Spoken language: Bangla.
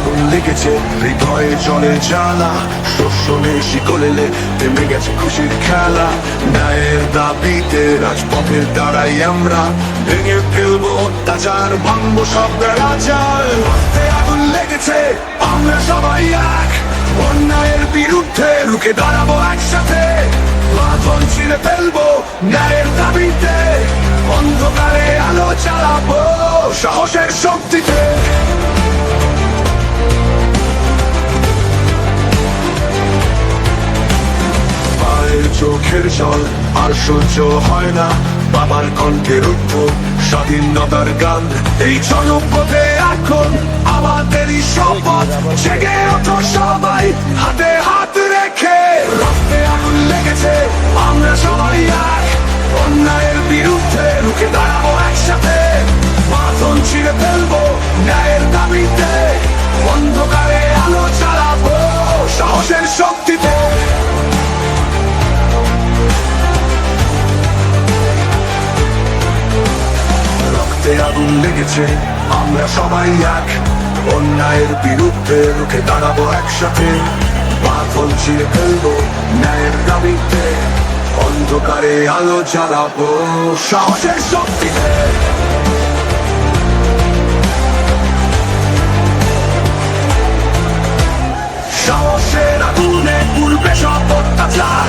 আগুন লেগেছে, হৃদয়ে জলে জ্বালা, শোষণে শিকলেলে থেমে গেছে খুশির খেলা। ন্যায়ের দাবিতে রাজপথের দাঁড়াই আমরা, ভেঙে ফেলবো অত্যাচার, ভাঙবো সব রাজার। রক্তে আগুন লেগেছে, আমরা সবাই এক, অন্যায়ের বিরুদ্ধে রুখে দাঁড়াবো একসাথে। বাঁধন ছিঁড়ে ফেলবো ন্যায়ের দাবিতে, অন্ধকারে আলো জ্বালাবো সাহসের শক্তিতে। মায়ের চোখের জল আর সহ্য হয় না, বাবার কণ্ঠে রুদ্ধ স্বাধীনতার গান। এই জনপথে এখন আমাদেরই শপথ, জেগে ওঠো সবাই হাতে হাত রেখে। রক্তে আগুন লেগেছে, আমরা সবাই এক, অন্যায়ের বিরুদ্ধে রুখে দাঁড়াবো একসাথে। বাঁধন ছিঁড়ে ফেলবো ন্যায়ের দাবিতে, অন্ধকারে আলো জ্বালাবো সাহসের শক্তিতে। রক্তে আগুন লেগেছে, আমরা সবাই এক, অন্যায়ের বিরুদ্ধে রুখে দাঁড়াবো একসাথে। বাঁধন ছিঁড়ে ফেলবো ন্যায়ের দাবিতে, অন্ধকারে আলো জ্বালাবো সাহসের শক্তিতে। সাহসের আগুনে পুরবে সব অত্যাচার,